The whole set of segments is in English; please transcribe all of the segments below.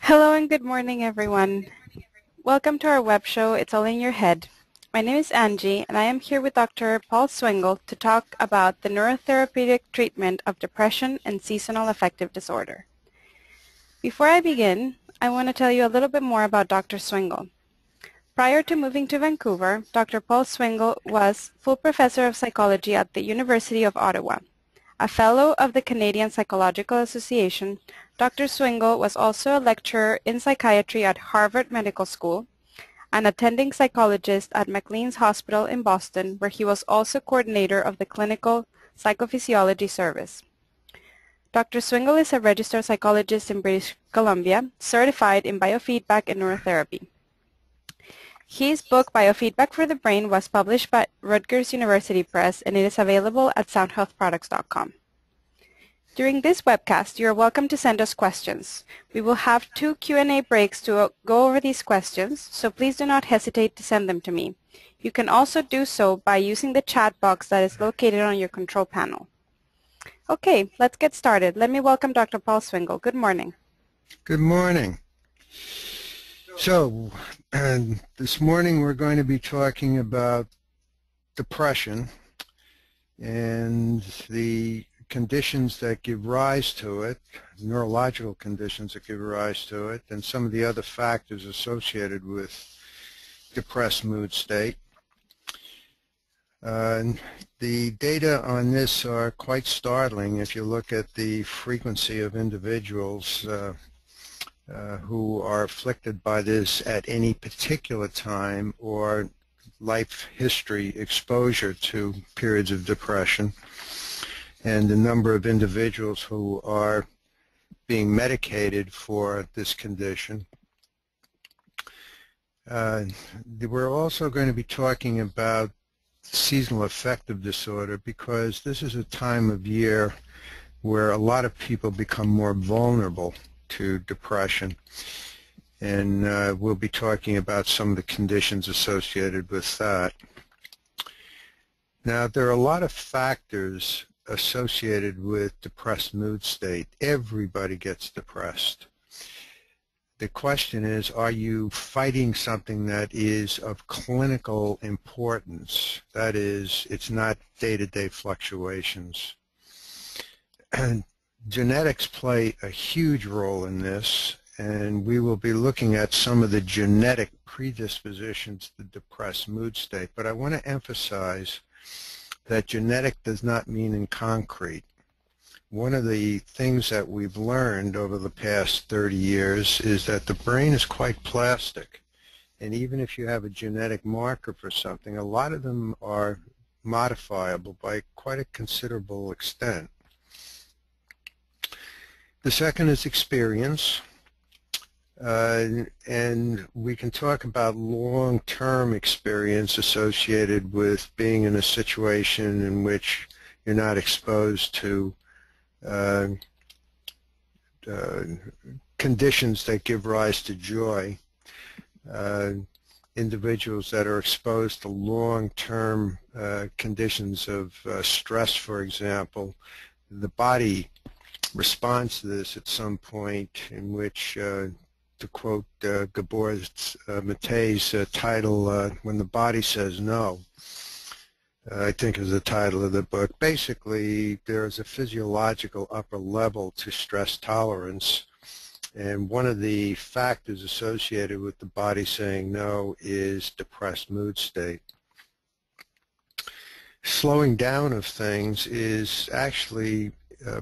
Hello and good morning, everyone. Welcome to our web show, It's All in Your Head. My name is Angie, and I am here with Dr. Paul Swingle to talk about the neurotherapeutic treatment of depression and seasonal affective disorder. Before I begin, I want to tell you a little bit more about Dr. Swingle. Prior to moving to Vancouver, Dr. Paul Swingle was full professor of psychology at the University of Ottawa. A fellow of the Canadian Psychological Association, Dr. Swingle was also a lecturer in psychiatry at Harvard Medical School, an attending psychologist at McLean's Hospital in Boston, where he was also coordinator of the clinical psychophysiology service. Dr. Swingle is a registered psychologist in British Columbia, certified in biofeedback and neurotherapy. His book, Biofeedback for the Brain, was published by Rutgers University Press, and it is available at soundhealthproducts.com. During this webcast, you are welcome to send us questions. We will have 2 Q&A breaks to go over these questions, so please do not hesitate to send them to me. You can also do so by using the chat box that is located on your control panel. Okay, let's get started. Let me welcome Dr. Paul Swingle. Good morning. Good morning. So, this morning we're going to be talking about depression and the conditions that give rise to it, neurological conditions that give rise to it, and some of the other factors associated with depressed mood state. The data on this are quite startling if you look at the frequency of individuals who are afflicted by this at any particular time or life history exposure to periods of depression, and the number of individuals who are being medicated for this condition. We're also going to be talking about seasonal affective disorder because this is a time of year where a lot of people become more vulnerable to depression, and we'll be talking about some of the conditions associated with that. Now, there are a lot of factors associated with depressed mood state. Everybody gets depressed. The question is, are you fighting something that is of clinical importance? That is, it's not day-to-day fluctuations. And genetics play a huge role in this, and we will be looking at some of the genetic predispositions to depressed mood state. But I want to emphasize that genetic does not mean in concrete. One of the things that we've learned over the past 30 years is that the brain is quite plastic. And even if you have a genetic marker for something, a lot of them are modifiable by quite a considerable extent. The second is experience, and we can talk about long-term experience associated with being in a situation in which you're not exposed to conditions that give rise to joy. Individuals that are exposed to long-term conditions of stress, for example, the body responds to this at some point in which, to quote Gabor Mate's title, When the Body Says No, I think is the title of the book. Basically, there's a physiological upper level to stress tolerance, and one of the factors associated with the body saying no is depressed mood state. Slowing down of things is actually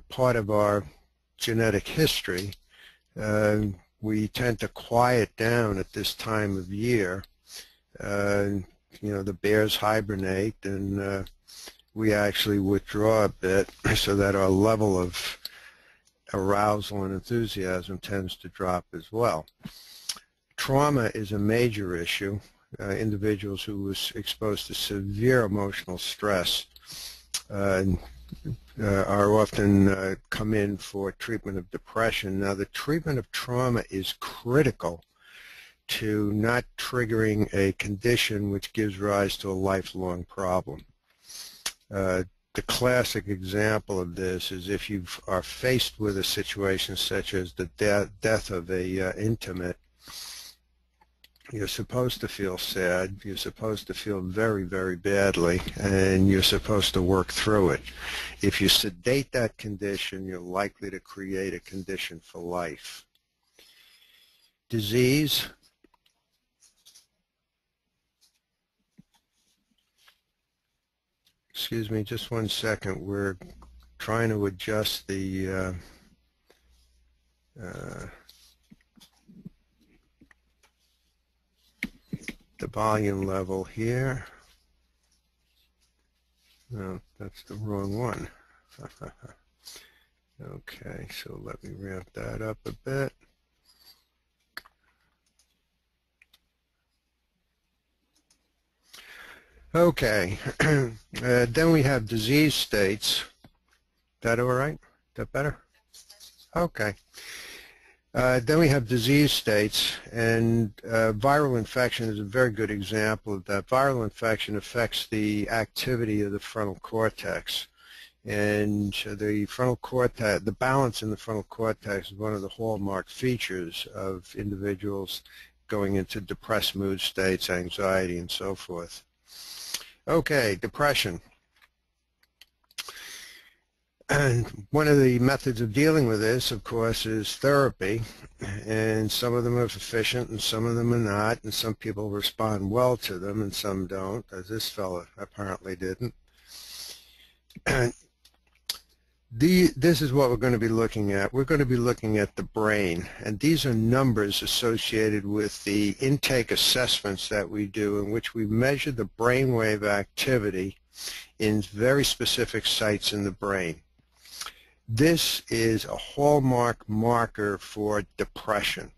part of our genetic history. We tend to quiet down at this time of year. You know, the bears hibernate, and we actually withdraw a bit so that our level of arousal and enthusiasm tends to drop as well. Trauma is a major issue. Individuals who was exposed to severe emotional stress are often come in for treatment of depression. Now, the treatment of trauma is critical to not triggering a condition which gives rise to a lifelong problem. the classic example of this is if you are faced with a situation such as the death of a intimate. You're supposed to feel sad, you're supposed to feel very, very badly, and you're supposed to work through it. If you sedate that condition, you're likely to create a condition for life. Disease. Excuse me, just 1 second. We're trying to adjust the volume level here. No, that's the wrong one. Okay, so let me ramp that up a bit. Okay, then we have disease states. Is that all right? Is that better? Okay. Then we have disease states, and viral infection is a very good example of that. Viral infection affects the activity of the frontal cortex, and the frontal cortex, the balance in the frontal cortex is one of the hallmark features of individuals going into depressed mood states, anxiety, and so forth. Okay, depression. And one of the methods of dealing with this, of course, is therapy, and some of them are efficient and some of them are not, and some people respond well to them and some don't, as this fellow apparently didn't. And this is what we're going to be looking at. We're going to be looking at the brain, and these are numbers associated with the intake assessments that we do, in which we measure the brainwave activity in very specific sites in the brain. This is a hallmark marker for depression,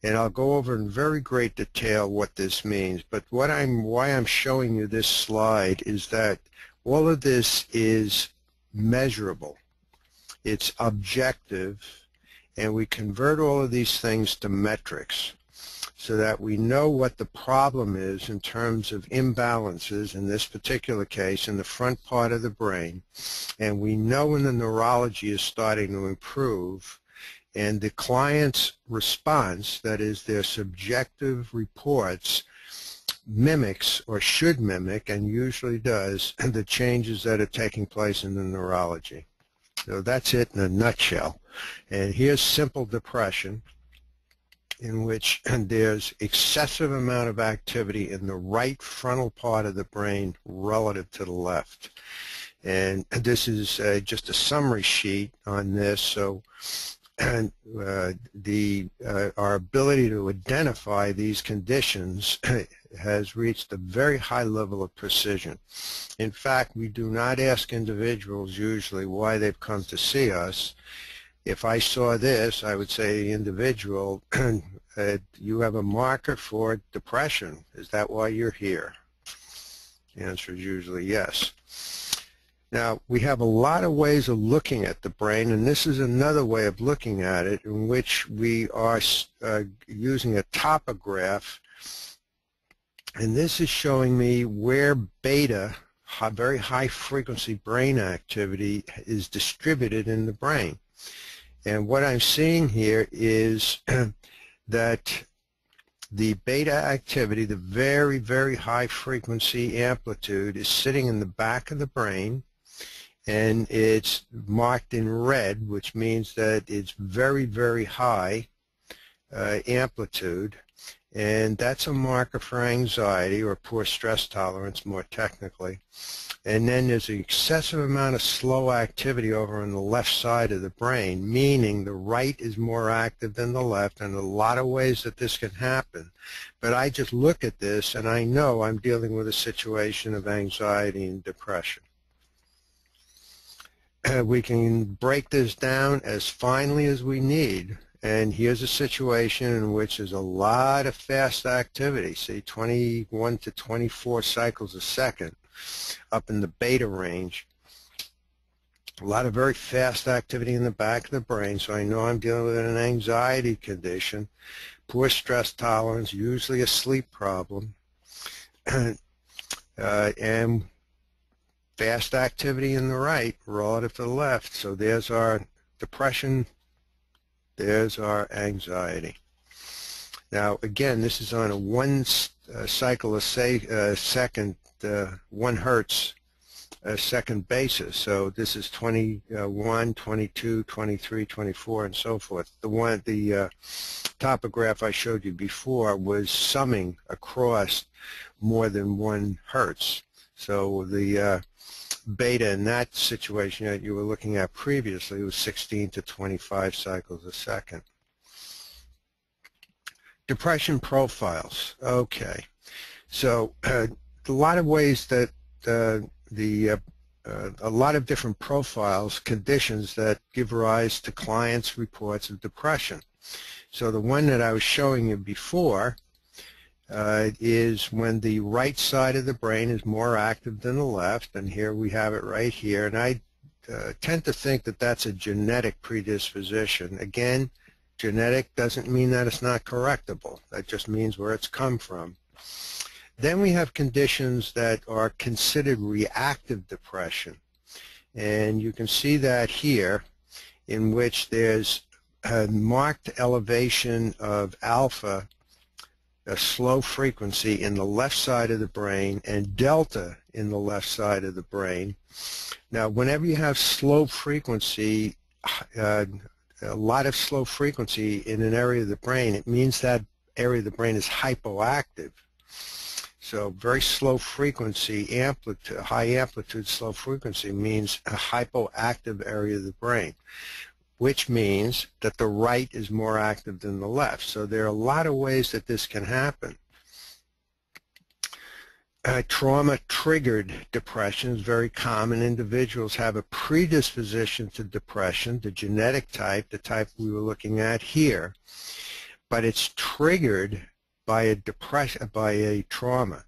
and I'll go over in very great detail what this means. But why I'm showing you this slide is that all of this is measurable. It's objective, and we convert all of these things to metrics so that we know what the problem is in terms of imbalances, in this particular case, in the front part of the brain, and we know when the neurology is starting to improve, and the client's response, that is their subjective reports, mimics or should mimic, and usually does, the changes that are taking place in the neurology. So that's it in a nutshell. And here's simple depression, in which there's excessive amount of activity in the right frontal part of the brain relative to the left. And this is just a summary sheet on this, so our ability to identify these conditions has reached a very high level of precision. In fact, we do not ask individuals usually why they've come to see us. If I saw this, I would say to the individual, you have a marker for depression. Is that why you're here? The answer is usually yes. Now, we have a lot of ways of looking at the brain, and this is another way of looking at it, in which we are using a topograph, and this is showing me where beta, very high frequency brain activity, is distributed in the brain. And what I'm seeing here is that the beta activity, the very, very high frequency amplitude, is sitting in the back of the brain, and it's marked in red, which means that it's very, very high amplitude, and that's a marker for anxiety or poor stress tolerance, more technically. And then there's an excessive amount of slow activity over on the left side of the brain, meaning the right is more active than the left, and a lot of ways that this can happen. But I just look at this and I know I'm dealing with a situation of anxiety and depression. We can break this down as finely as we need, and here's a situation in which there's a lot of fast activity, say 21 to 24 cycles a second, up in the beta range. A lot of very fast activity in the back of the brain, so I know I'm dealing with an anxiety condition. Poor stress tolerance, usually a sleep problem. And fast activity in the right relative to the left. So there's our depression, there's our anxiety. Now again, this is on a one cycle a second, 1 hertz a second basis. So this is 21, 22, 23, 24, and so forth. The topograph I showed you before was summing across more than 1 hertz. So the beta in that situation that you were looking at previously was 16 to 25 cycles a second. Depression profiles. Okay, so a lot of ways that a lot of different profiles, conditions that give rise to clients' reports of depression. So the one that I was showing you before is when the right side of the brain is more active than the left, and here we have it right here. And I tend to think that that's a genetic predisposition. Again, genetic doesn't mean that it's not correctable. That just means where it's come from. Then we have conditions that are considered reactive depression. And you can see that here, in which there's a marked elevation of alpha, a slow frequency in the left side of the brain, and delta in the left side of the brain. Now, whenever you have slow frequency, a lot of slow frequency in an area of the brain, it means that area of the brain is hypoactive. So very slow frequency, amplitude, high amplitude slow frequency means a hypoactive area of the brain, which means that the right is more active than the left. So there are a lot of ways that this can happen. Trauma-triggered depression is very common. Individuals have a predisposition to depression, the genetic type, the type we were looking at here, but it's triggered by a trauma.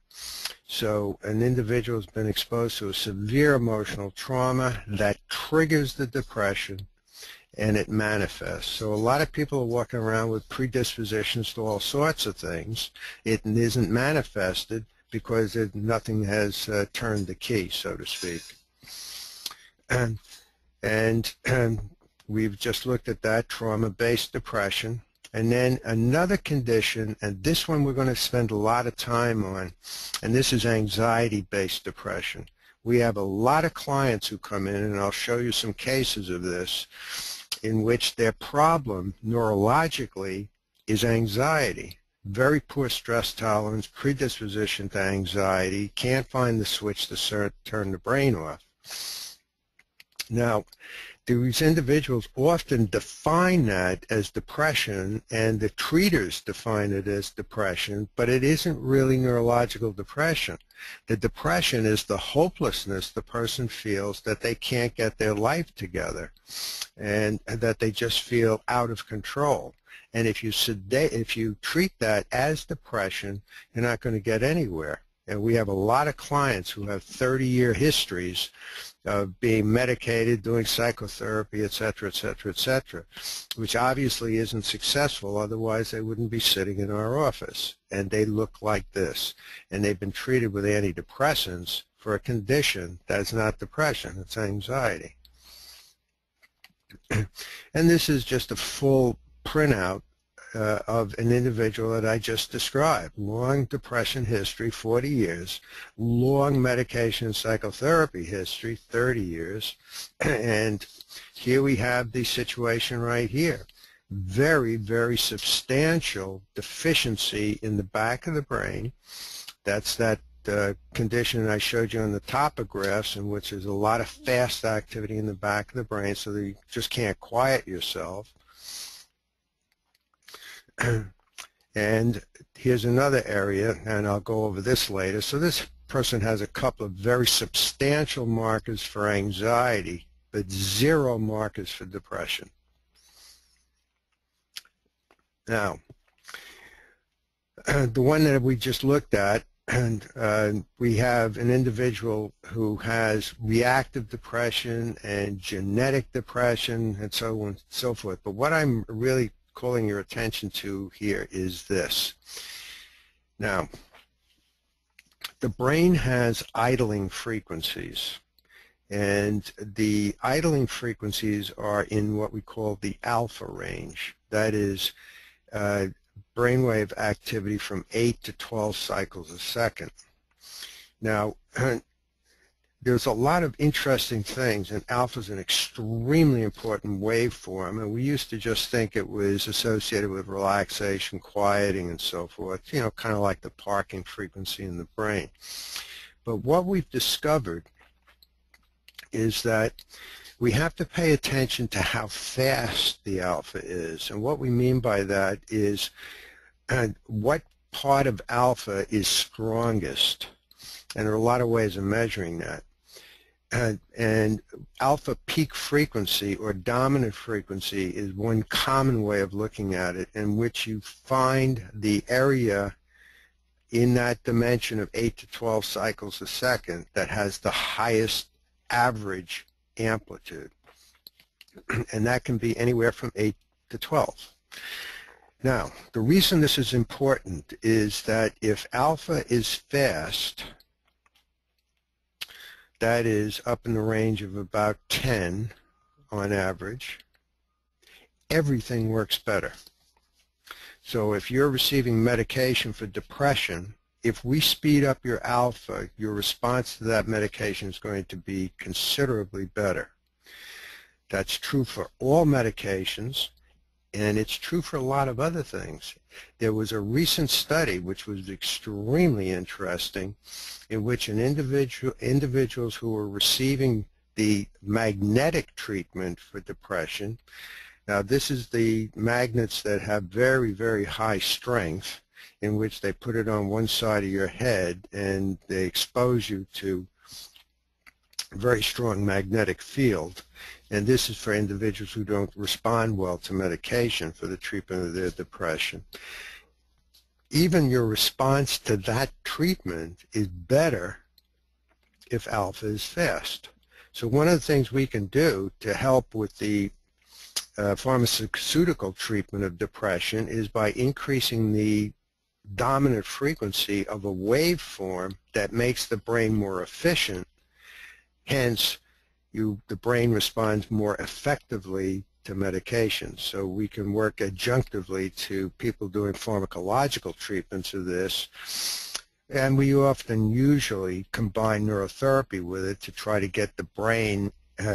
So an individual has been exposed to a severe emotional trauma that triggers the depression, and it manifests. So a lot of people are walking around with predispositions to all sorts of things. It isn't manifested because nothing has turned the key, so to speak. And we've just looked at that, trauma-based depression. And then another condition, and this one we're going to spend a lot of time on, and this is anxiety-based depression. We have a lot of clients who come in, and I'll show you some cases of this, in which their problem neurologically is anxiety. Very poor stress tolerance, predisposition to anxiety, can't find the switch to turn the brain off. Now, these individuals often define that as depression, and the treaters define it as depression, but it isn't really neurological depression. The depression is the hopelessness the person feels that they can't get their life together and that they just feel out of control. And if you treat that as depression, you're not going to get anywhere. And we have a lot of clients who have 30-year histories of being medicated, doing psychotherapy, et cetera, which obviously isn't successful. Otherwise, they wouldn't be sitting in our office. And they look like this. And they've been treated with antidepressants for a condition that's not depression, it's anxiety. And this is just a full printout of an individual that I just described. Long depression history, 40 years. Long medication and psychotherapy history, 30 years. And here we have the situation right here. Very, very substantial deficiency in the back of the brain. That's that condition I showed you on the topographs, in which there's a lot of fast activity in the back of the brain, so that you just can't quiet yourself. And here's another area, and I'll go over this later. So this person has a couple of very substantial markers for anxiety, but 0 markers for depression. Now, the one that we just looked at, and we have an individual who has reactive depression and genetic depression and so on and so forth. But what I'm really calling your attention to here is this. Now, the brain has idling frequencies, And the idling frequencies are in what we call the alpha range. That is brainwave activity from 8 to 12 cycles a second. Now, there's a lot of interesting things, and alpha is an extremely important waveform, and we used to just think it was associated with relaxation, quieting, and so forth, you know, kind of like the parking frequency in the brain. But what we've discovered is that we have to pay attention to how fast the alpha is, and what we mean by that is what part of alpha is strongest, and there are a lot of ways of measuring that. And alpha peak frequency or dominant frequency is one common way of looking at it, in which you find the area in that dimension of 8 to 12 cycles a second that has the highest average amplitude, and that can be anywhere from 8 to 12. Now, the reason this is important is that if alpha is fast, that is up in the range of about 10 on average, everything works better. So if you're receiving medication for depression, if we speed up your alpha, your response to that medication is going to be considerably better. That's true for all medications, and it's true for a lot of other things. There was a recent study which was extremely interesting, in which individuals who were receiving the magnetic treatment for depression. Now, this is the magnets that have very, very high strength, in which they put it on one side of your head and they expose you to a very strong magnetic field. And this is for individuals who don't respond well to medication for the treatment of their depression. Even your response to that treatment is better if alpha is fast. So one of the things we can do to help with the pharmaceutical treatment of depression is by increasing the dominant frequency of a waveform that makes the brain more efficient. Hence, the brain responds more effectively to medications. So we can work adjunctively to people doing pharmacological treatments of this, and we often usually combine neurotherapy with it to try to get the brain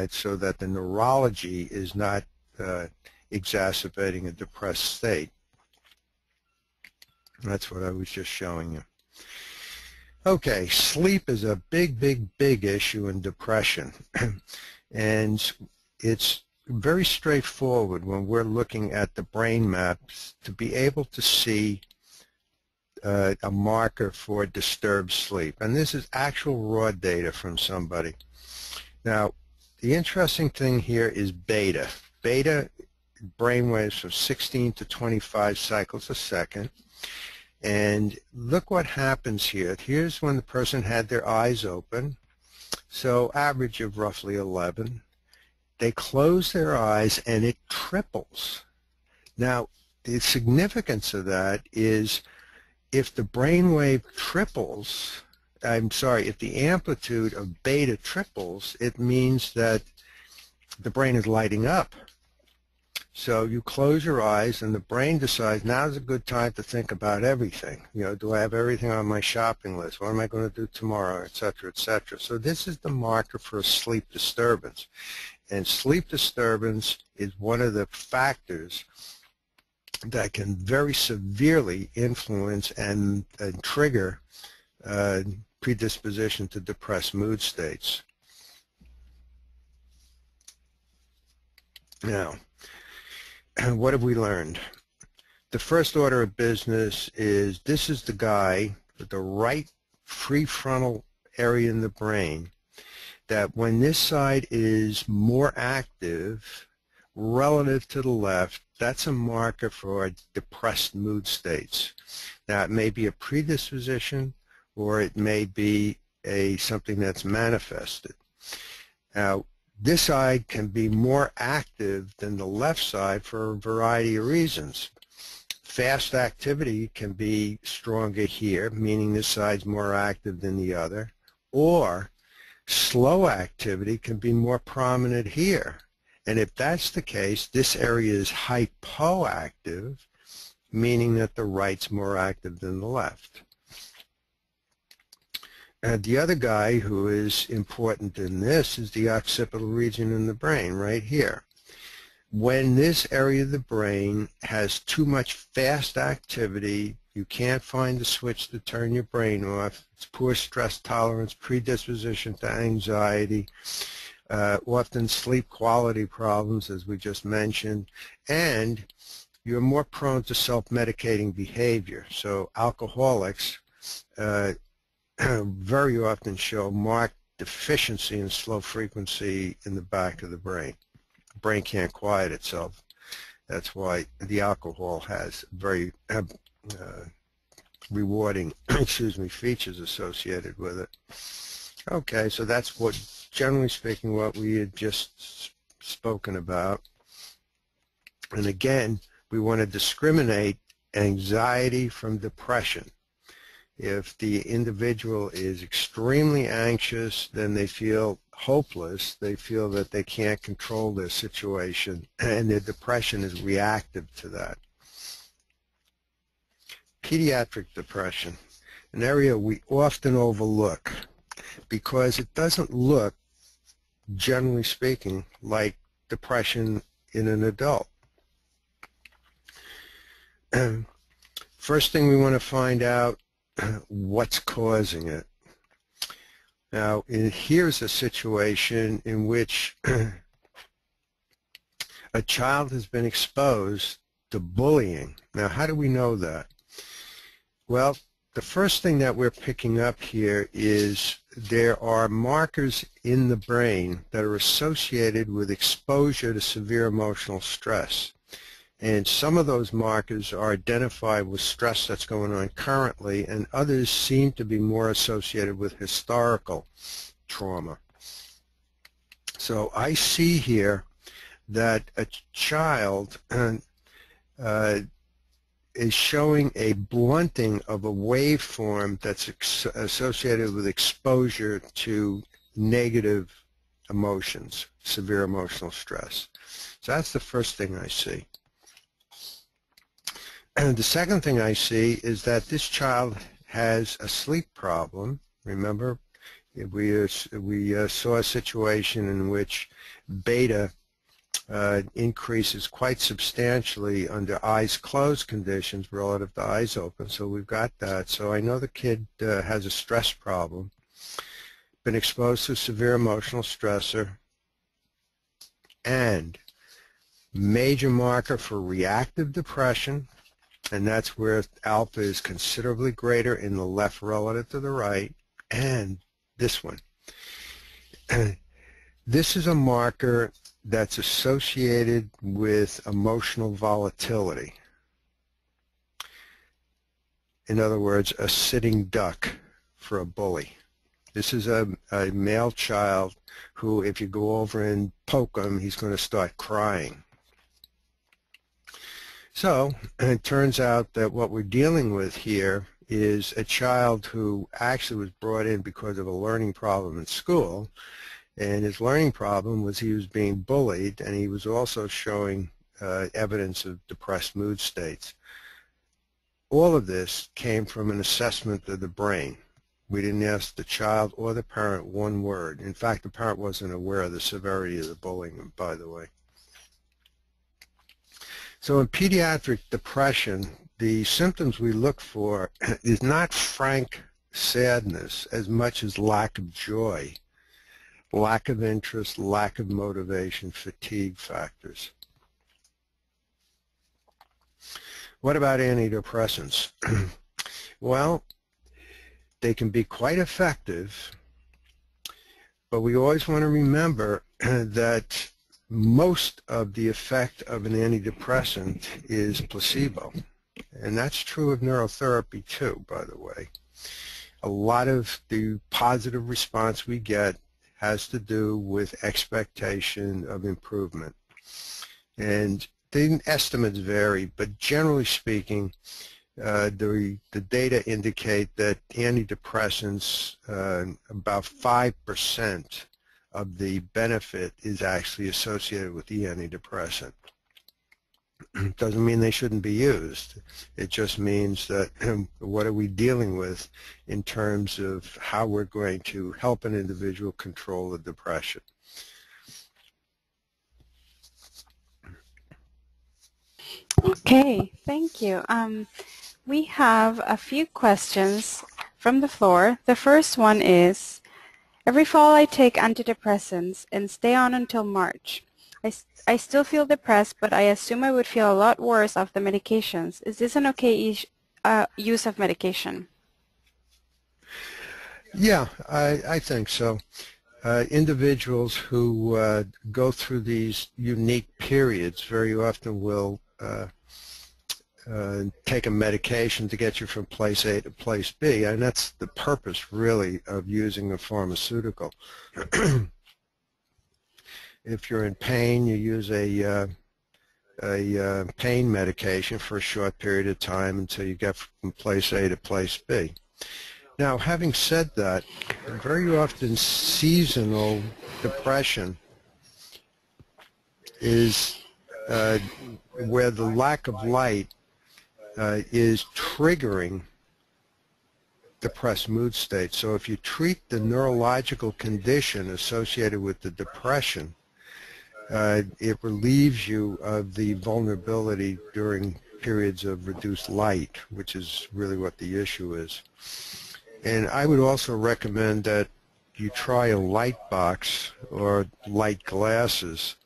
so that the neurology is not exacerbating a depressed state. That's what I was just showing you. Okay, sleep is a big, big, big issue in depression. And it's very straightforward when we're looking at the brain maps to be able to see a marker for disturbed sleep. And this is actual raw data from somebody. Now, the interesting thing here is beta. Beta brainwaves from 16 to 25 cycles a second. And look what happens here. Here's when the person had their eyes open, so average of roughly 11. They close their eyes and it triples. Now, the significance of that is if the brainwave triples, if the amplitude of beta triples, it means that the brain is lighting up. So you close your eyes and the brain decides now's a good time to think about everything. You know, do I have everything on my shopping list? What am I going to do tomorrow, et cetera, et cetera. So this is the marker for a sleep disturbance. And sleep disturbance is one of the factors that can very severely influence and trigger predisposition to depressed mood states. Now, what have we learned? The first order of business is this is the guy with the right prefrontal area in the brain, that when this side is more active relative to the left, that's a marker for depressed mood states. Now, it may be a predisposition or it may be something that's manifested. Now, this side can be more active than the left side for a variety of reasons. Fast activity can be stronger here, meaning this side's more active than the other, or Slow activity can be more prominent here. And if that's the case, this area is hypoactive, meaning that the right's more active than the left. And the other guy who is important in this is the occipital region in the brain, right here. When this area of the brain has too much fast activity, you can't find the switch to turn your brain off. It's poor stress tolerance, predisposition to anxiety, often sleep quality problems, as we just mentioned, and you're more prone to self-medicating behavior. So alcoholics very often show marked deficiency in slow frequency in the back of the brain. The brain can't quiet itself. That's why the alcohol has very rewarding features associated with it. Okay, so that's what, generally speaking, what we had just spoken about. And again, we want to discriminate anxiety from depression. If the individual is extremely anxious, then they feel hopeless. They feel that they can't control their situation, and their depression is reactive to that. Pediatric depression, an area we often overlook because it doesn't look, generally speaking, like depression in an adult. First thing we want to find out, what's causing it. Now, here's a situation in which a child has been exposed to bullying. Now, how do we know that? Well, the first thing that we're picking up here is there are markers in the brain that are associated with exposure to severe emotional stress. And some of those markers are identified with stress that's going on currently, and others seem to be more associated with historical trauma. So I see here that a child is showing a blunting of a waveform that's associated with exposure to negative emotions, severe emotional stress. So that's the first thing I see. And the second thing I see is that this child has a sleep problem. Remember, we saw a situation in which beta increases quite substantially under eyes closed conditions relative to eyes open. So we've got that. So I know the kid has a stress problem, been exposed to severe emotional stressor, and major marker for reactive depression, and that's where alpha is considerably greater in the left relative to the right, and this one. This is a marker that's associated with emotional volatility. In other words, a sitting duck for a bully. This is a male child who, if you go over and poke him, he's going to start crying. So it turns out that what we're dealing with here is a child who actually was brought in because of a learning problem in school, and his learning problem was he was being bullied, and he was also showing evidence of depressed mood states. All of this came from an assessment of the brain. We didn't ask the child or the parent one word. In fact, the parent wasn't aware of the severity of the bullying, by the way. So in pediatric depression, the symptoms we look for is not frank sadness as much as lack of joy, lack of interest, lack of motivation, fatigue factors. What about antidepressants? Well, they can be quite effective, but we always want to remember that most of the effect of an antidepressant is placebo. And that's true of neurotherapy too, by the way. A lot of the positive response we get has to do with expectation of improvement. And the estimates vary, but generally speaking, the data indicate that antidepressants, about 5% of the benefit is actually associated with the antidepressant. Doesn't mean they shouldn't be used. It just means that what are we dealing with in terms of how we're going to help an individual control the depression. Okay, thank you. We have a few questions from the floor. The first one is, every fall I take antidepressants and stay on until March. I still feel depressed, but I assume I would feel a lot worse off the medications. Is this an okay use of medication? Yeah, I think so. Individuals who go through these unique periods very often will take a medication to get you from place A to place B, and that's the purpose really of using a pharmaceutical. If you're in pain, you use a pain medication for a short period of time until you get from place A to place B. Now, having said that, very often seasonal depression is where the lack of light is triggering depressed mood states. So if you treat the neurological condition associated with the depression, it relieves you of the vulnerability during periods of reduced light, which is really what the issue is. And I would also recommend that you try a light box or light glasses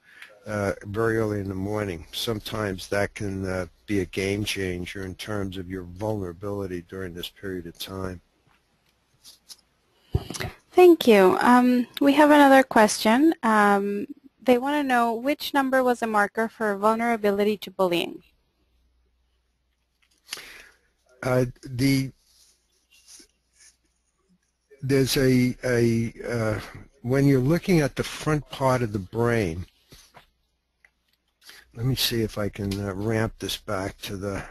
very early in the morning. Sometimes that can be a game changer in terms of your vulnerability during this period of time. Thank you. We have another question. They want to know which number was a marker for vulnerability to bullying. There's when you're looking at the front part of the brain, let me see if I can ramp this back to the,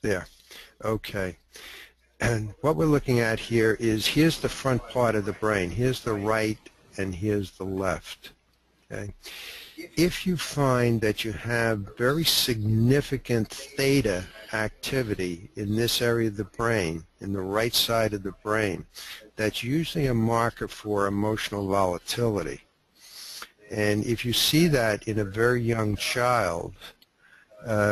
there, okay. And what we're looking at here is, here's the front part of the brain, here's the right and here's the left, okay. If you find that you have very significant theta activity in this area of the brain, in the right side of the brain, that's usually a marker for emotional volatility. And if you see that in a very young child,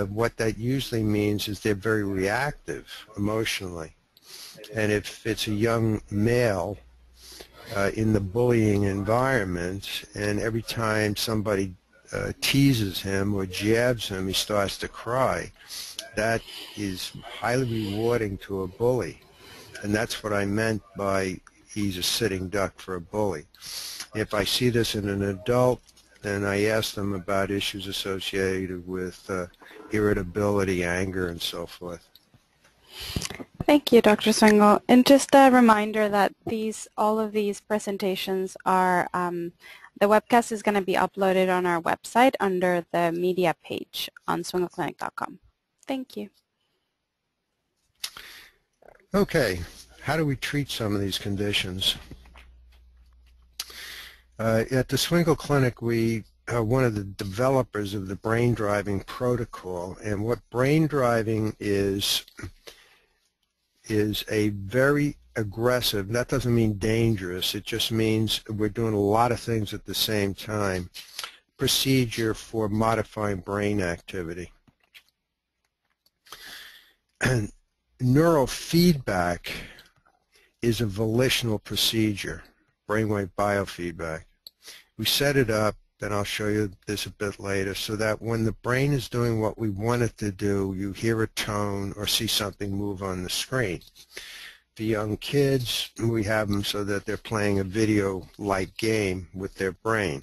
what that usually means is they're very reactive emotionally. And if it's a young male in the bullying environment, and every time somebody teases him or jabs him, he starts to cry, that is highly rewarding to a bully. And that's what I meant by he's a sitting duck for a bully. If I see this in an adult, then I ask them about issues associated with irritability, anger, and so forth. Thank you, Dr. Swingle. And just a reminder that all of these presentations are, the webcast is going to be uploaded on our website under the media page on swingleclinic.com. Thank you. Okay, how do we treat some of these conditions? At the Swingle Clinic, we are one of the developers of the brain driving protocol, and what brain driving is a very aggressive, that doesn't mean dangerous, it just means we're doing a lot of things at the same time, procedure for modifying brain activity. And neurofeedback is a volitional procedure, brainwave biofeedback. We set it up, and I'll show you this a bit later, so that when the brain is doing what we want it to do, you hear a tone or see something move on the screen. The young kids, we have them so that they're playing a video-like game with their brain.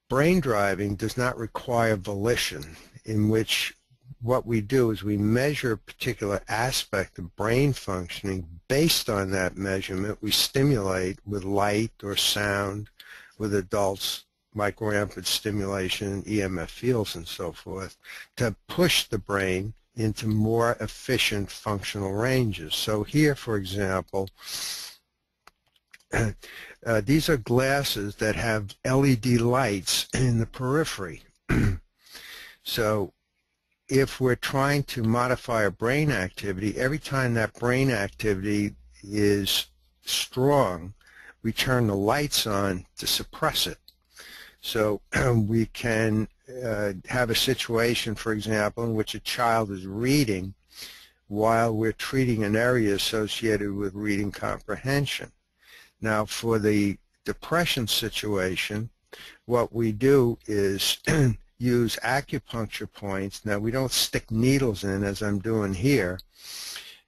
Brain driving does not require volition, in which what we do is we measure a particular aspect of brain functioning. Based on that measurement, we stimulate with light or sound with adults microampere stimulation, EMF fields, and so forth, to push the brain into more efficient functional ranges. So here, for example, these are glasses that have LED lights in the periphery. So if we're trying to modify a brain activity, every time that brain activity is strong, we turn the lights on to suppress it. So we can have a situation, for example, in which a child is reading while we're treating an area associated with reading comprehension. Now, for the depression situation, what we do is use acupuncture points. Now, we don't stick needles in, as I'm doing here,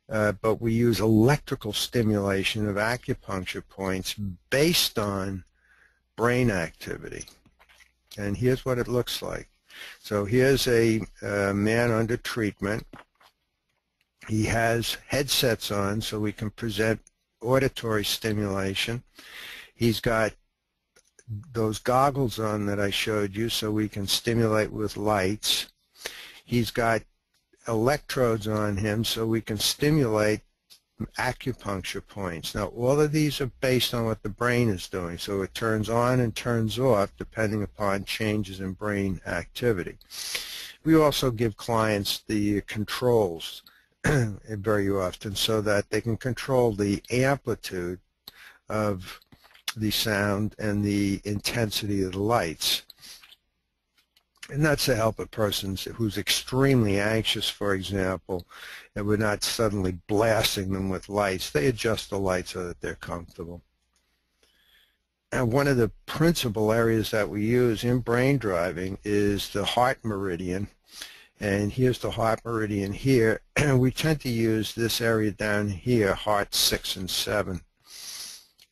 but we use electrical stimulation of acupuncture points based on brain activity. And here's what it looks like. So here's a man under treatment. He has headsets on so we can present auditory stimulation. He's got those goggles on that I showed you so we can stimulate with lights. He's got electrodes on him so we can stimulate acupuncture points. Now, all of these are based on what the brain is doing, so it turns on and turns off depending upon changes in brain activity. We also give clients the controls very often so that they can control the amplitude of the sound and the intensity of the lights. And that's to help a person who's extremely anxious, for example, and we're not suddenly blasting them with lights. They adjust the lights so that they're comfortable. And one of the principal areas that we use in brain driving is the Heart Meridian. And here's the Heart Meridian here. And we tend to use this area down here, Heart 6 and 7.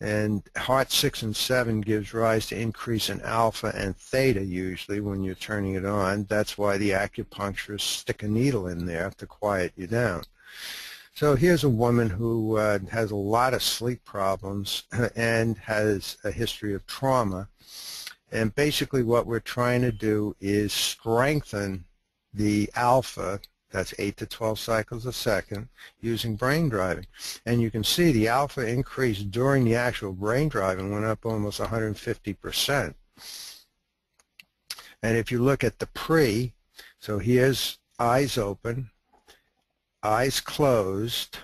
And Heart 6 and 7 gives rise to increase in alpha and theta usually when you're turning it on. That's why the acupuncturists stick a needle in there to quiet you down. So here's a woman who has a lot of sleep problems and has a history of trauma. And basically what we're trying to do is strengthen the alpha, that's 8 to 12 cycles a second, using brain driving. And you can see the alpha increase during the actual brain driving went up almost 150%. And if you look at the pre, so here's eyes open, eyes closed,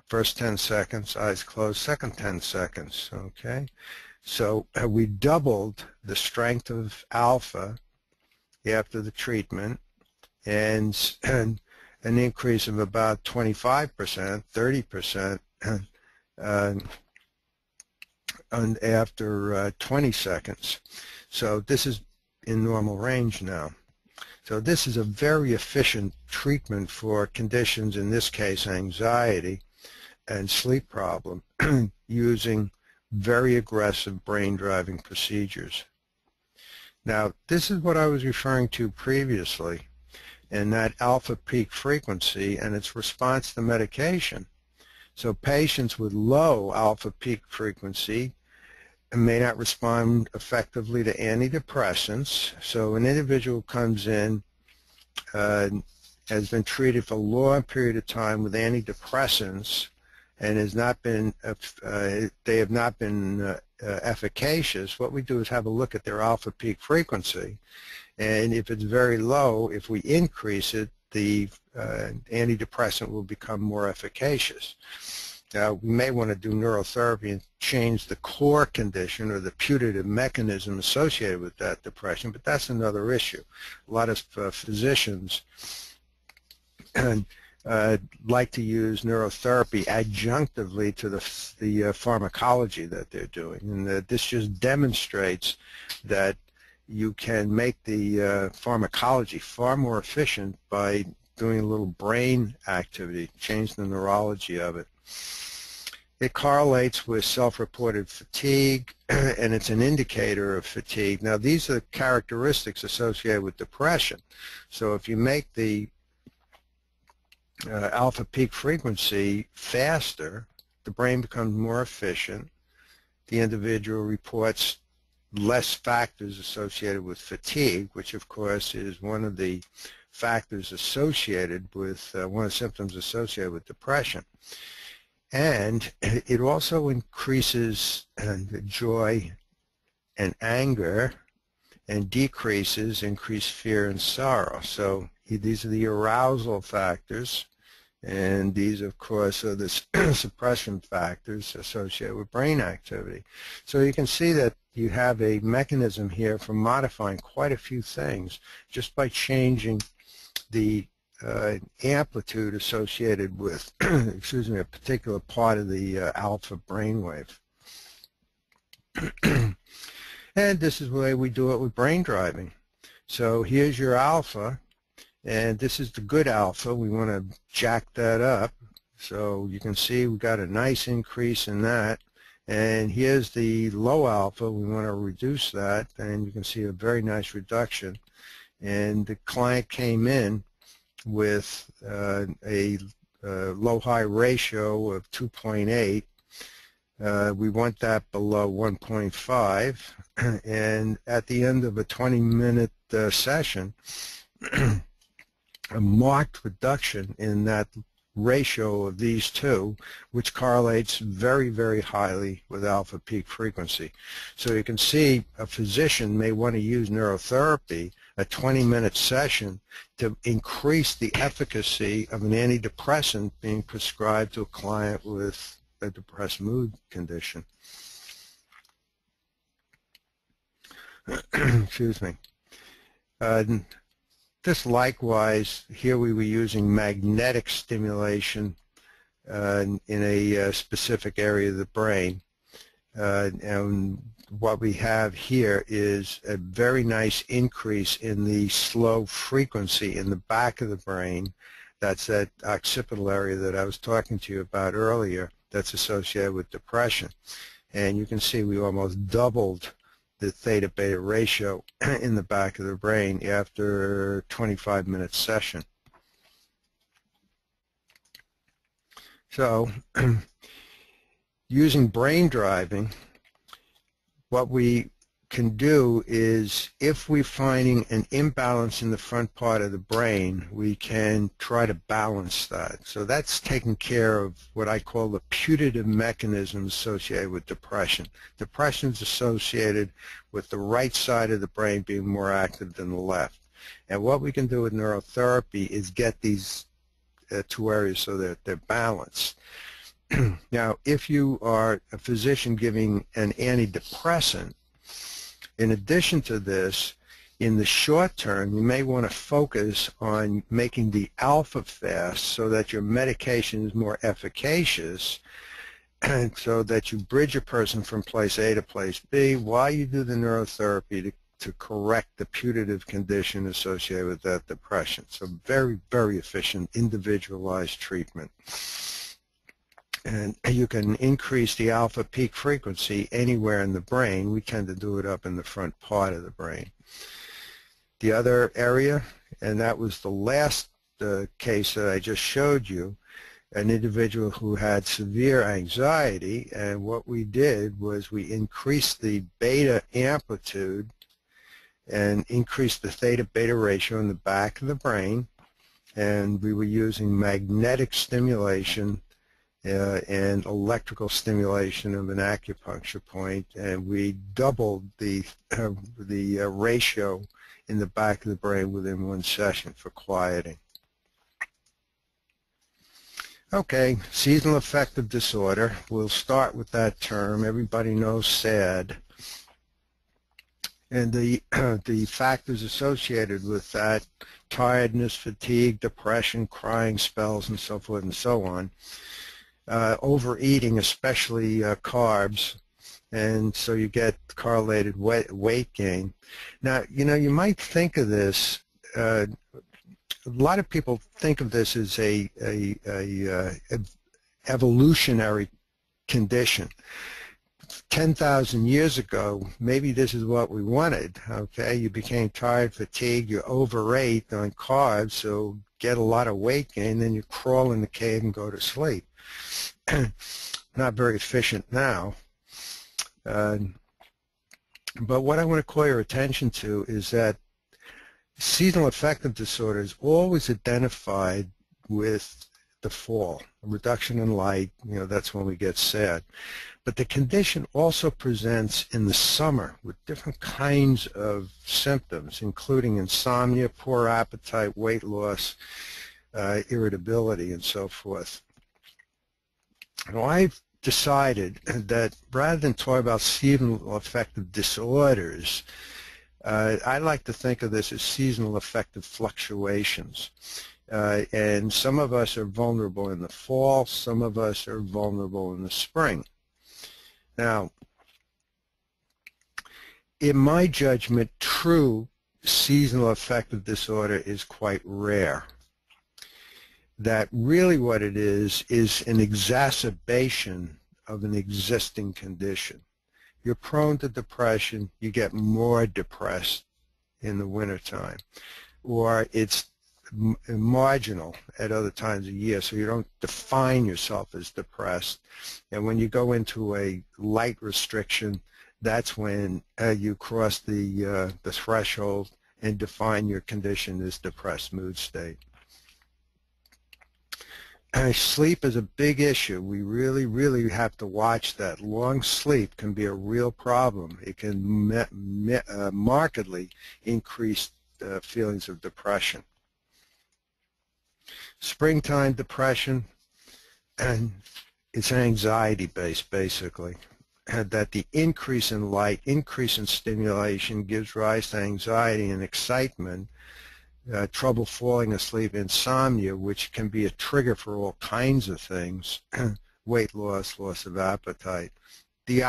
first 10 seconds, eyes closed, second 10 seconds, okay? So we doubled the strength of alpha after the treatment, and an increase of about 25%, 30% after 20 seconds. So this is in normal range now. So this is a very efficient treatment for conditions, in this case anxiety and sleep problem, using very aggressive brain driving procedures. Now, this is what I was referring to previously, and that alpha peak frequency and its response to medication. So patients with low alpha peak frequency may not respond effectively to antidepressants. So an individual comes in, has been treated for a long period of time with antidepressants and has not been, they have not been efficacious. What we do is have a look at their alpha peak frequency. And if it's very low, if we increase it, the antidepressant will become more efficacious. Now, we may want to do neurotherapy and change the core condition or the putative mechanism associated with that depression, but that's another issue. A lot of physicians like to use neurotherapy adjunctively to the pharmacology that they're doing, and this just demonstrates that you can make the pharmacology far more efficient by doing a little brain activity, change the neurology of it. It correlates with self-reported fatigue, and it's an indicator of fatigue. Now, these are characteristics associated with depression. So if you make the alpha peak frequency faster, the brain becomes more efficient. The individual reports less factors associated with fatigue, which of course is one of the factors associated with, one of the symptoms associated with depression. And it also increases joy and anger, and decreases increased fear and sorrow. So these are the arousal factors, and these of course are the suppression factors associated with brain activity. So you can see that you have a mechanism here for modifying quite a few things just by changing the amplitude associated with excuse me, a particular part of the alpha brainwave. And this is the way we do it with brain driving. So here's your alpha, and this is the good alpha. We want to jack that up. So you can see we got a nice increase in that. And here's the low alpha. We want to reduce that, and you can see a very nice reduction. And the client came in with a low-high ratio of 2.8. We want that below 1.5, and at the end of a 20-minute session, a marked reduction in that ratio of these two, which correlates very, very highly with alpha peak frequency. So you can see a physician may want to use neurotherapy, a 20-minute session, to increase the efficacy of an antidepressant being prescribed to a client with a depressed mood condition. Excuse me. This likewise, here we were using magnetic stimulation in a specific area of the brain. And what we have here is a very nice increase in the slow frequency in the back of the brain. That's that occipital area that I was talking to you about earlier that's associated with depression. And you can see we almost doubled the theta-beta ratio in the back of the brain after a 25-minute session. So using brain driving, what we can do is, if we're finding an imbalance in the front part of the brain, we can try to balance that. So that's taking care of what I call the putative mechanisms associated with depression. Depression is associated with the right side of the brain being more active than the left. And what we can do with neurotherapy is get these two areas so that they're balanced. Now, if you are a physician giving an antidepressant, in addition to this, in the short term, you may want to focus on making the alpha fast so that your medication is more efficacious, and so that you bridge a person from place A to place B while you do the neurotherapy to correct the putative condition associated with that depression. So very, very efficient, individualized treatment. And you can increase the alpha peak frequency anywhere in the brain. We tend to do it up in the front part of the brain. The other area, and that was the last case that I just showed you, an individual who had severe anxiety, and what we did was we increased the beta amplitude and increased the theta-beta ratio in the back of the brain, and we were using magnetic stimulation and electrical stimulation of an acupuncture point, and we doubled the ratio in the back of the brain within one session for quieting. Okay, seasonal affective disorder. We'll start with that term. Everybody knows SAD. And the factors associated with that: tiredness, fatigue, depression, crying spells, and so forth and so on. Overeating, especially carbs, and so you get correlated weight gain. Now, you know, you might think of this, a lot of people think of this as a evolutionary condition. 10,000 years ago, maybe this is what we wanted, okay? You became tired, fatigued, you overate on carbs, so get a lot of weight gain, then you crawl in the cave and go to sleep. Not very efficient now. But what I want to call your attention to is that seasonal affective disorder is always identified with the fall, a reduction in light, that's when we get sad. But the condition also presents in the summer with different kinds of symptoms, including insomnia, poor appetite, weight loss, irritability, and so forth. Now, I've decided that rather than talk about seasonal affective disorders, I like to think of this as seasonal affective fluctuations. And some of us are vulnerable in the fall, some of us are vulnerable in the spring. Now, in my judgment, true seasonal affective disorder is quite rare. That really what it is an exacerbation of an existing condition. You're prone to depression, you get more depressed in the wintertime, or it's marginal at other times of year, so you don't define yourself as depressed. And when you go into a light restriction, that's when you cross the threshold and define your condition as depressed mood state. Sleep is a big issue. We really, really have to watch that. Long sleep can be a real problem. It can markedly increase feelings of depression. Springtime depression, and it's anxiety-based, basically. And that the increase in light, increase in stimulation gives rise to anxiety and excitement, trouble falling asleep, insomnia, which can be a trigger for all kinds of things, weight loss, loss of appetite. The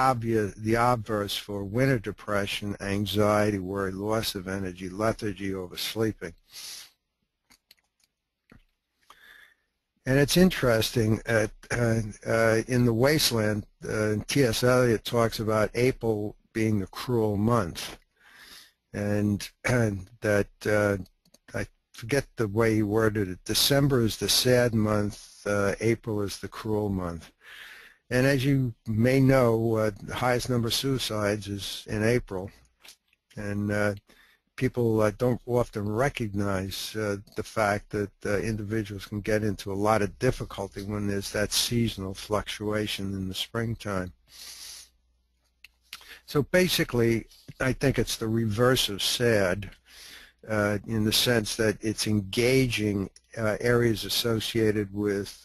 obverse for winter depression, anxiety, worry, loss of energy, lethargy, oversleeping. And it's interesting, in The Wasteland, T.S. Eliot talks about April being the cruel month, and that, I forget the way he worded it, December is the sad month, April is the cruel month. And as you may know, the highest number of suicides is in April, and people don't often recognize the fact that individuals can get into a lot of difficulty when there's that seasonal fluctuation in the springtime. So basically, I think it's the reverse of sad in the sense that it's engaging areas associated with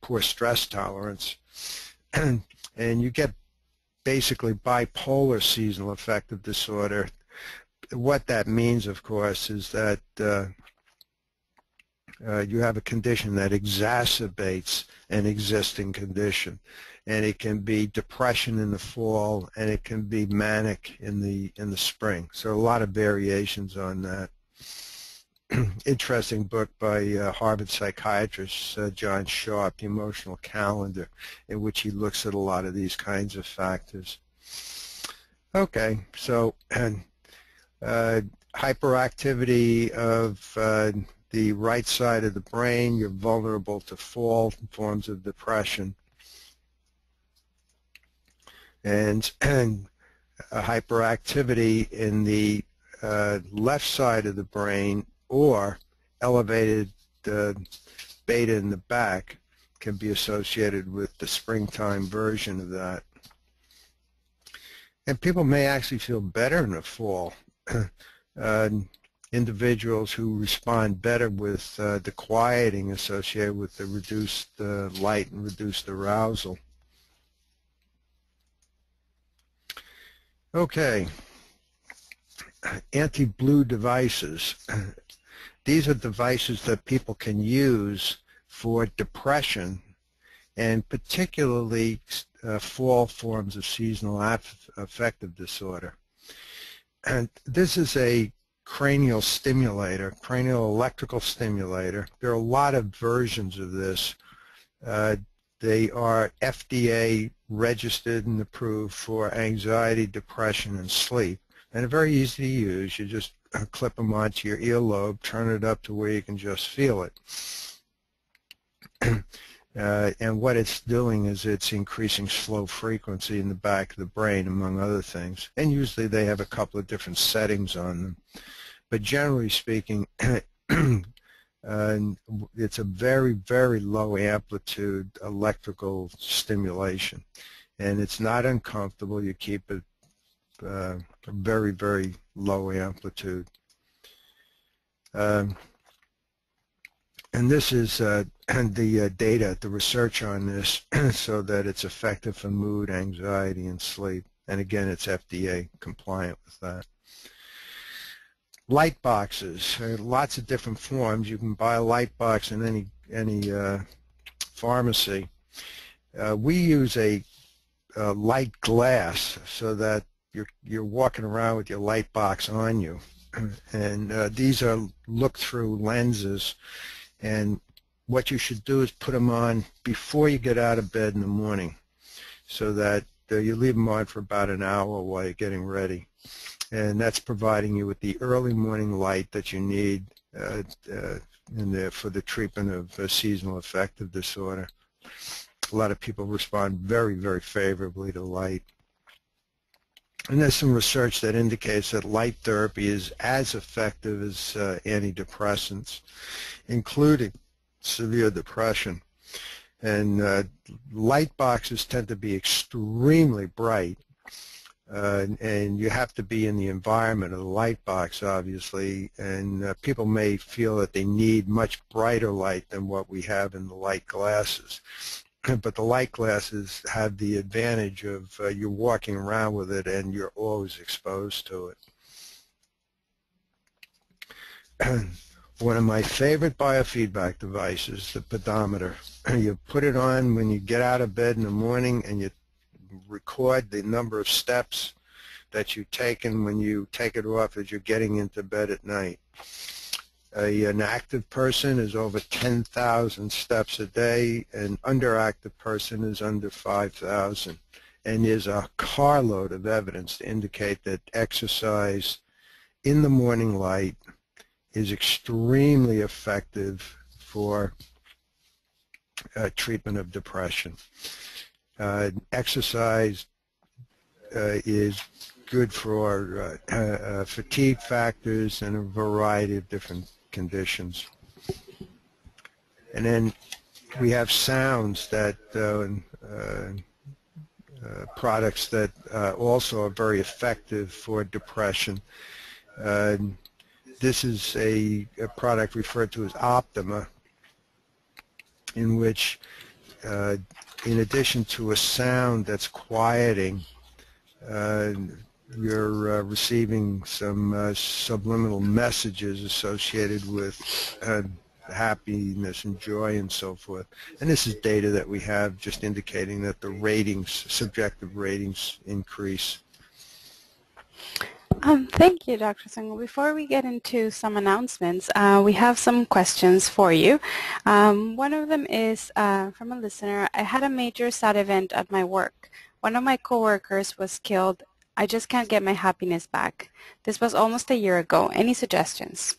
poor stress tolerance. And you get basically bipolar seasonal affective disorder. What that means, of course, is that you have a condition that exacerbates an existing condition, and it can be depression in the fall, and it can be manic in the spring. So a lot of variations on that. Interesting book by Harvard psychiatrist John Sharp, The Emotional Calendar, in which he looks at a lot of these kinds of factors. Okay, so hyperactivity of the right side of the brain, you're vulnerable to fall forms of depression. And hyperactivity in the left side of the brain or elevated beta in the back can be associated with the springtime version of that. And people may actually feel better in the fall. Individuals who respond better with the quieting associated with the reduced light and reduced arousal. Okay, anti-blue devices. These are devices that people can use for depression, and particularly fall forms of seasonal affective disorder. And this is a cranial stimulator, cranial electrical stimulator. There are a lot of versions of this. They are FDA registered and approved for anxiety, depression, and sleep. And they're very easy to use. You just clip them onto your earlobe, turn it up to where you can just feel it. And what it's doing is it's increasing slow frequency in the back of the brain, among other things. And usually they have a couple of different settings on them. But generally speaking, it's a very, very low amplitude electrical stimulation. And it's not uncomfortable. You keep it very, very low amplitude. And this is the data, the research on this, so that it's effective for mood, anxiety, and sleep. And again, it's FDA compliant with that. Lightboxes, lots of different forms. You can buy a light box in any pharmacy. We use a light glass so that you're walking around with your light box on you. And these are look-through lenses. And what you should do is put them on before you get out of bed in the morning, so that you leave them on for about an hour while you're getting ready. And that's providing you with the early morning light that you need for the treatment of seasonal affective disorder. A lot of people respond very, very favorably to light. And there's some research that indicates that light therapy is as effective as antidepressants, including severe depression. And light boxes tend to be extremely bright, and you have to be in the environment of the light box, obviously, and people may feel that they need much brighter light than what we have in the light glasses. But the light glasses have the advantage of you're walking around with it and you're always exposed to it. One of my favorite biofeedback devices, the pedometer. You put it on when you get out of bed in the morning, and you record the number of steps that you've taken when you take it off as you're getting into bed at night. An active person is over 10,000 steps a day. An underactive person is under 5,000. And there's a carload of evidence to indicate that exercise in the morning light is extremely effective for treatment of depression. Exercise is good for fatigue factors and a variety of different conditions. And then we have sounds that products that also are very effective for depression. This is a product referred to as Optima, in which in addition to a sound that's quieting, you're receiving some subliminal messages associated with happiness and joy and so forth. And this is data that we have just indicating that the ratings, subjective ratings, increase. Thank you, Dr. Swingle. Before we get into some announcements, we have some questions for you. One of them is from a listener. I had a major sad event at my work. One of my coworkers was killed. I just can't get my happiness back. This was almost a year ago. Any suggestions?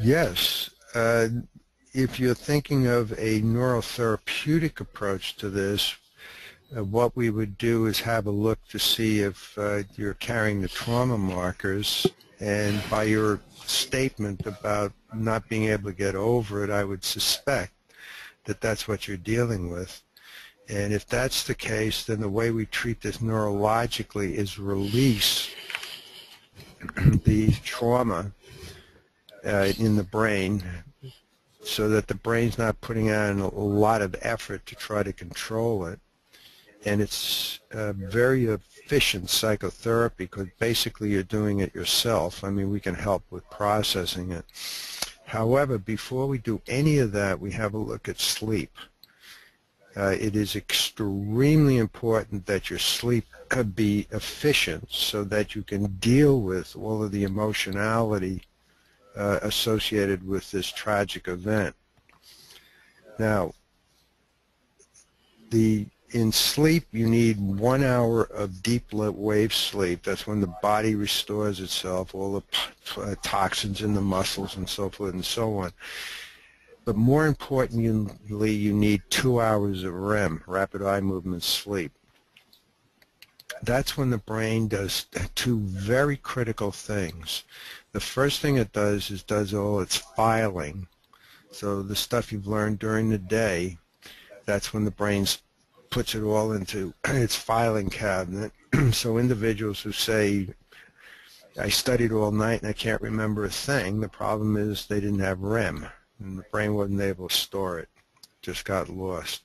Yes. If you're thinking of a neurotherapeutic approach to this, what we would do is have a look to see if you're carrying the trauma markers, and by your statement about not being able to get over it, I would suspect that that's what you're dealing with. And if that's the case, then the way we treat this neurologically is release the trauma in the brain, so that the brain's not putting on a lot of effort to try to control it. And it's very efficient psychotherapy, because basically you're doing it yourself. I mean, we can help with processing it. However, before we do any of that, we have a look at sleep. It is extremely important that your sleep be efficient so that you can deal with all of the emotionality associated with this tragic event. Now, in sleep, you need 1 hour of deep wave sleep. That's when the body restores itself, all the toxins in the muscles and so forth and so on. But more importantly, you need 2 hours of REM, rapid eye movement sleep. That's when the brain does two very critical things. The first thing it does is does all its filing. So the stuff you've learned during the day, that's when the brain puts it all into its filing cabinet. So individuals who say, I studied all night and I can't remember a thing, the problem is they didn't have REM, and the brain wasn't able to store it, just got lost.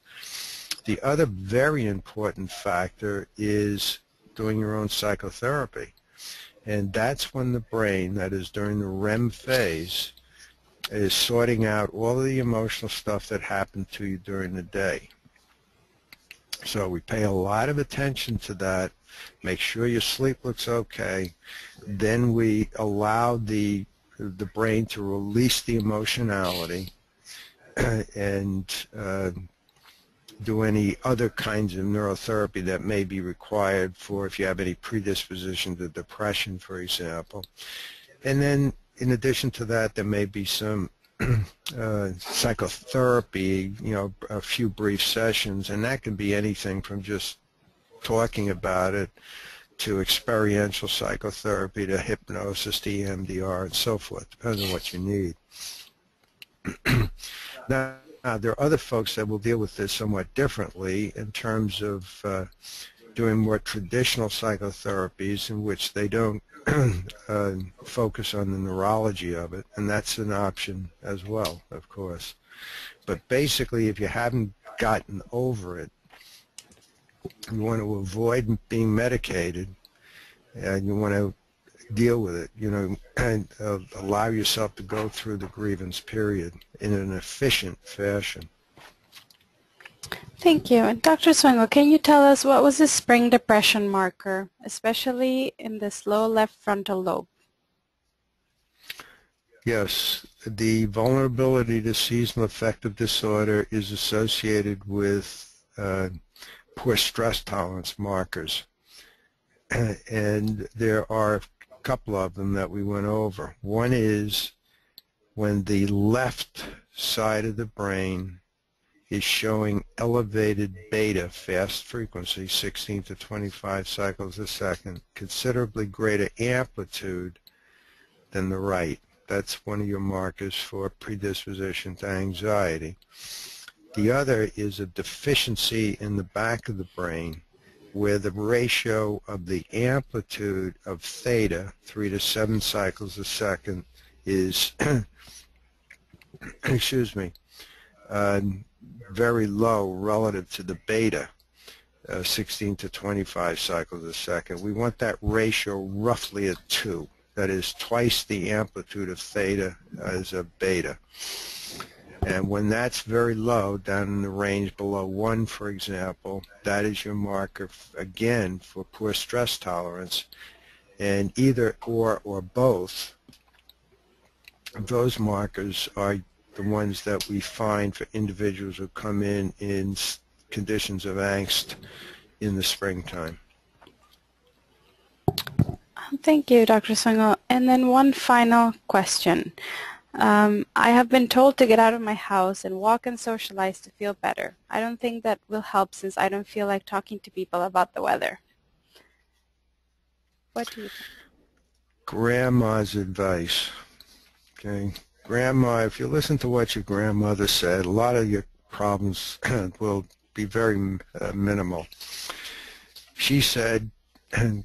The other very important factor is doing your own psychotherapy. And that's when the brain, that is during the REM phase, is sorting out all of the emotional stuff that happened to you during the day. So we pay a lot of attention to that, make sure your sleep looks okay, then we allow the brain to release the emotionality and do any other kinds of neurotherapy that may be required for if you have any predisposition to depression, for example. And then in addition to that, there may be some psychotherapy, a few brief sessions, and that can be anything from just talking about it to experiential psychotherapy to hypnosis to EMDR and so forth, depends on what you need. Now, there are other folks that will deal with this somewhat differently in terms of doing more traditional psychotherapies in which they don't focus on the neurology of it, and that's an option as well, of course. But basically, if you haven't gotten over it, you want to avoid being medicated, and you want to deal with it, and allow yourself to go through the grievance period in an efficient fashion. Thank you. And Dr. Swingle, can you tell us what was the spring depression marker, especially in this low left frontal lobe? Yes, the vulnerability to seasonal affective disorder is associated with poor stress tolerance markers. And there are a couple of them that we went over. One is when the left side of the brain is showing elevated beta fast frequency, 16 to 25 cycles a second, considerably greater amplitude than the right. That's one of your markers for predisposition to anxiety. The other is a deficiency in the back of the brain where the ratio of the amplitude of theta, 3 to 7 cycles a second, is excuse me, very low relative to the beta, 16 to 25 cycles a second. We want that ratio roughly at 2. That is twice the amplitude of theta as a beta. And when that's very low, down in the range below 1, for example, that is your marker, again, for poor stress tolerance. And either or both of those markers are the ones that we find for individuals who come in conditions of angst in the springtime. Thank you, Dr. Swingle. And then one final question. I have been told to get out of my house and walk and socialize to feel better. I don't think that will help since I don't feel like talking to people about the weather. What do you think? Grandma's advice. Okay, Grandma, if you listen to what your grandmother said, a lot of your problems will be very minimal. She said,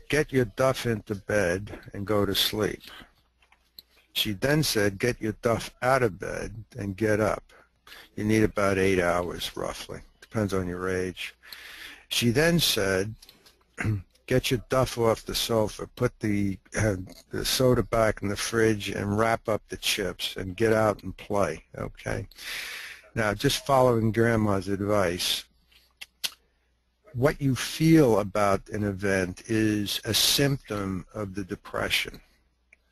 get your duff into bed and go to sleep. She then said, get your duff out of bed and get up. You need about 8 hours, roughly. Depends on your age. She then said, get your duff off the sofa, put the soda back in the fridge, and wrap up the chips, and get out and play, okay? Now, just following Grandma's advice, what you feel about an event is a symptom of the depression.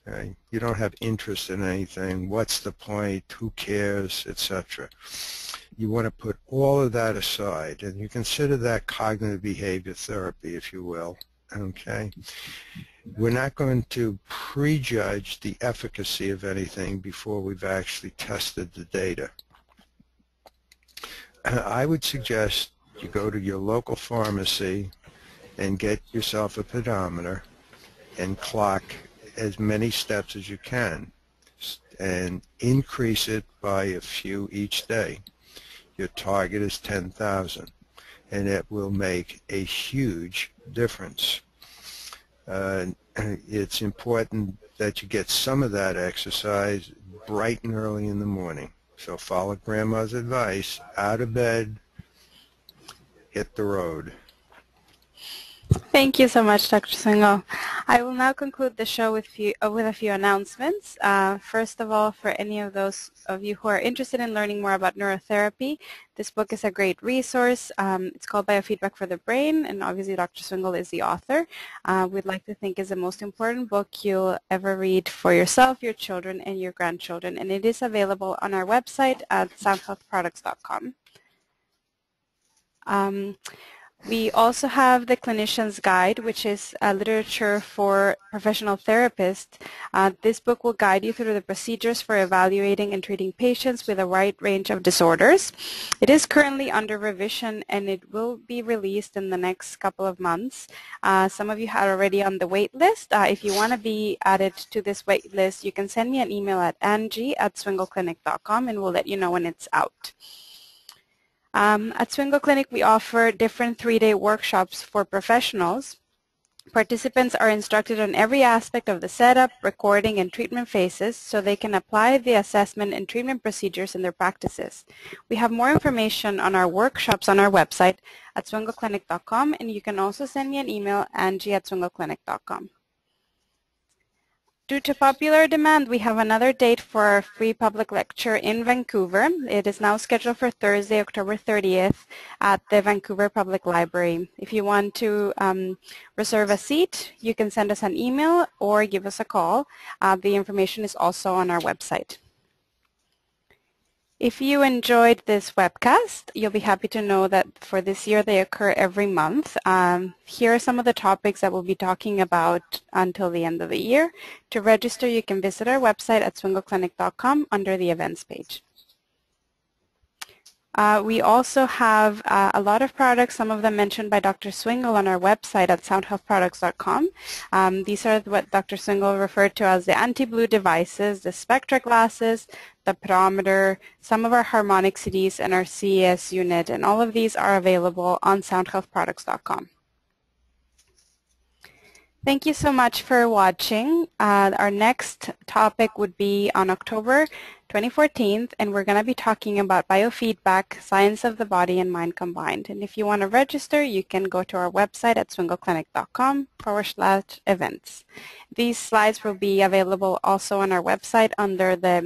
Okay? You don't have interest in anything. What's the point? Who cares? Etc. You want to put all of that aside, and you consider that cognitive behavior therapy, if you will. Okay? We're not going to prejudge the efficacy of anything before we've actually tested the data. I would suggest you go to your local pharmacy and get yourself a pedometer and clock as many steps as you can and increase it by a few each day. Your target is 10,000, and it will make a huge difference. It's important that you get some of that exercise bright and early in the morning. So follow Grandma's advice, out of bed, hit the road. Thank you so much, Dr. Swingle. I will now conclude the show with a few announcements. First of all, for any of those of you who are interested in learning more about neurotherapy, this book is a great resource. It's called Biofeedback for the Brain, and obviously Dr. Swingle is the author. We'd like to think is the most important book you'll ever read for yourself, your children, and your grandchildren, and it is available on our website at soundhealthproducts.com. We also have the Clinicians Guide, which is literature for professional therapists. This book will guide you through the procedures for evaluating and treating patients with a wide range of disorders. It is currently under revision, and it will be released in the next couple of months. Some of you are already on the wait list. If you want to be added to this wait list, you can send me an email at angie@swingleclinic.com, and we'll let you know when it's out. At Swingle Clinic, we offer different 3-day workshops for professionals. Participants are instructed on every aspect of the setup, recording, and treatment phases so they can apply the assessment and treatment procedures in their practices. We have more information on our workshops on our website at swingleclinic.com, and you can also send me an email, angie@swingleclinic.com. Due to popular demand, we have another date for our free public lecture in Vancouver. It is now scheduled for Thursday, October 30th at the Vancouver Public Library. If you want to reserve a seat, you can send us an email or give us a call. The information is also on our website. If you enjoyed this webcast, you'll be happy to know that for this year they occur every month. Here are some of the topics that we'll be talking about until the end of the year. To register, you can visit our website at swingleclinic.com under the events page. We also have a lot of products, some of them mentioned by Dr. Swingle, on our website at soundhealthproducts.com. These are what Dr. Swingle referred to as the anti-blue devices, the Spectra glasses, the Pedometer, some of our harmonic CDs, and our CES unit, and all of these are available on soundhealthproducts.com. Thank you so much for watching. Our next topic would be on October 2014, and we're going to be talking about biofeedback, science of the body and mind combined. And if you want to register, you can go to our website at swingleclinic.com/events. These slides will be available also on our website under the